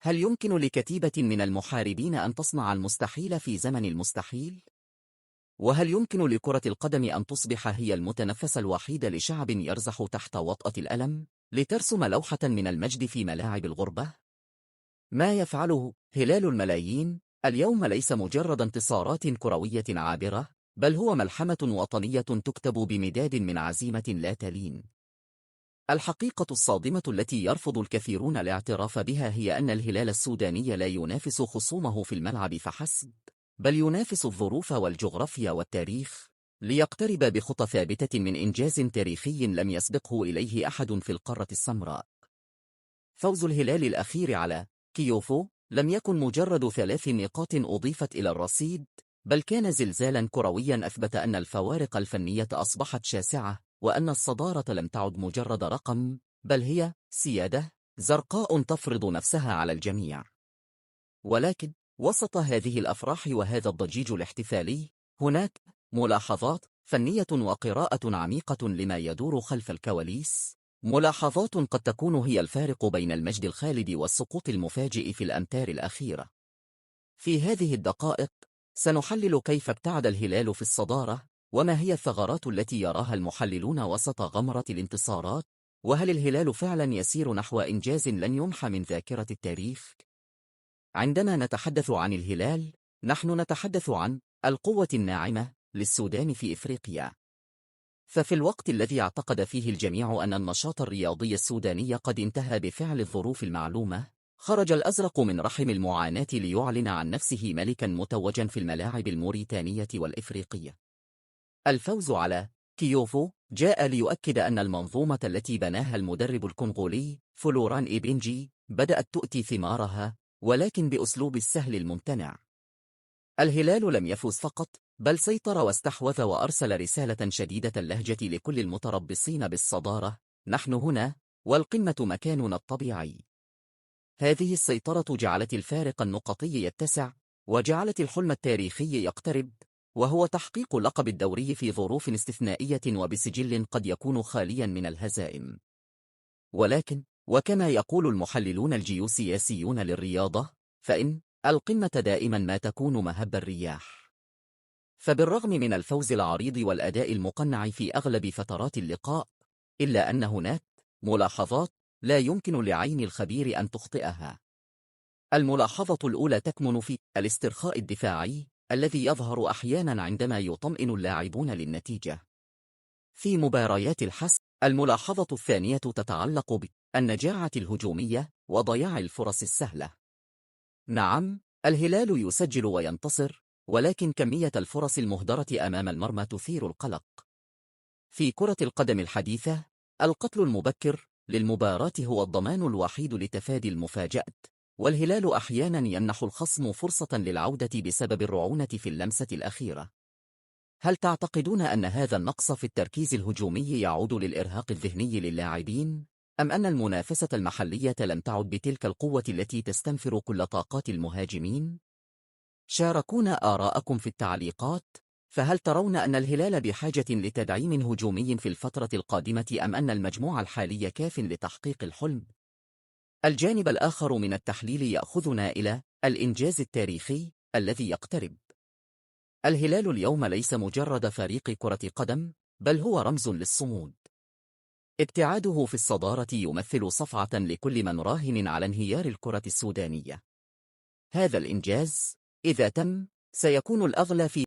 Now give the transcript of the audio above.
هل يمكن لكتيبة من المحاربين أن تصنع المستحيل في زمن المستحيل؟ وهل يمكن لكرة القدم أن تصبح هي المتنفس الوحيد لشعب يرزح تحت وطأة الألم، لترسم لوحة من المجد في ملاعب الغربة؟ ما يفعله هلال الملايين اليوم ليس مجرد انتصارات كروية عابرة، بل هو ملحمة وطنية تكتب بمداد من عزيمة لا تلين. الحقيقة الصادمة التي يرفض الكثيرون الاعتراف بها هي أن الهلال السوداني لا ينافس خصومه في الملعب فحسب، بل ينافس الظروف والجغرافيا والتاريخ ليقترب بخطى ثابتة من إنجاز تاريخي لم يسبقه إليه أحد في القارة السمراء. فوز الهلال الأخير على كيوفو لم يكن مجرد 3 نقاط أضيفت إلى الرصيد، بل كان زلزالا كرويا أثبت أن الفوارق الفنية أصبحت شاسعة، وأن الصدارة لم تعد مجرد رقم، بل هي سيادة زرقاء تفرض نفسها على الجميع. ولكن وسط هذه الأفراح وهذا الضجيج الاحتفالي، هناك ملاحظات فنية وقراءة عميقة لما يدور خلف الكواليس، ملاحظات قد تكون هي الفارق بين المجد الخالد والسقوط المفاجئ في الأمتار الأخيرة. في هذه الدقائق سنحلل كيف ابتعد الهلال في الصدارة، وما هي الثغرات التي يراها المحللون وسط غمرة الانتصارات، وهل الهلال فعلا يسير نحو إنجاز لن يمحى من ذاكرة التاريخ؟ عندما نتحدث عن الهلال، نحن نتحدث عن القوة الناعمة للسودان في إفريقيا. ففي الوقت الذي اعتقد فيه الجميع أن النشاط الرياضي السوداني قد انتهى بفعل الظروف المعلومة، خرج الأزرق من رحم المعاناة ليعلن عن نفسه ملكا متوجا في الملاعب الموريتانية والإفريقية. الفوز على كيوفو جاء ليؤكد أن المنظومة التي بناها المدرب الكونغولي فلوران إيبنجي بدأت تؤتي ثمارها، ولكن بأسلوب السهل الممتنع. الهلال لم يفوز فقط، بل سيطر واستحوذ وأرسل رسالة شديدة اللهجة لكل المتربصين بالصدارة: نحن هنا، والقمة مكاننا الطبيعي. هذه السيطرة جعلت الفارق النقطي يتسع، وجعلت الحلم التاريخي يقترب، وهو تحقيق لقب الدوري في ظروف استثنائية وبسجل قد يكون خاليا من الهزائم. ولكن وكما يقول المحللون الجيوسياسيون للرياضة، فإن القمة دائما ما تكون مهب الرياح. فبالرغم من الفوز العريض والأداء المقنع في أغلب فترات اللقاء، إلا أن هناك ملاحظات لا يمكن لعين الخبير أن تخطئها. الملاحظة الأولى تكمن في الاسترخاء الدفاعي الذي يظهر أحيانا عندما يطمئن اللاعبون للنتيجة في مباريات الحسم. الملاحظة الثانية تتعلق بالنجاعة الهجومية وضياع الفرص السهلة. نعم، الهلال يسجل وينتصر، ولكن كمية الفرص المهدرة أمام المرمى تثير القلق. في كرة القدم الحديثة، القتل المبكر للمباراة هو الضمان الوحيد لتفادي المفاجأة، والهلال أحيانا يمنح الخصم فرصة للعودة بسبب الرعونة في اللمسة الأخيرة. هل تعتقدون أن هذا النقص في التركيز الهجومي يعود للإرهاق الذهني للاعبين، أم أن المنافسة المحلية لم تعد بتلك القوة التي تستنفر كل طاقات المهاجمين؟ شاركونا آراءكم في التعليقات. فهل ترون أن الهلال بحاجة لتدعيم هجومي في الفترة القادمة، أم أن المجموع الحالي كاف لتحقيق الحلم؟ الجانب الآخر من التحليل يأخذنا إلى الإنجاز التاريخي الذي يقترب. الهلال اليوم ليس مجرد فريق كرة قدم، بل هو رمز للصمود. ابتعاده في الصدارة يمثل صفعة لكل من راهن على انهيار الكرة السودانية. هذا الإنجاز إذا تم سيكون الأغلى في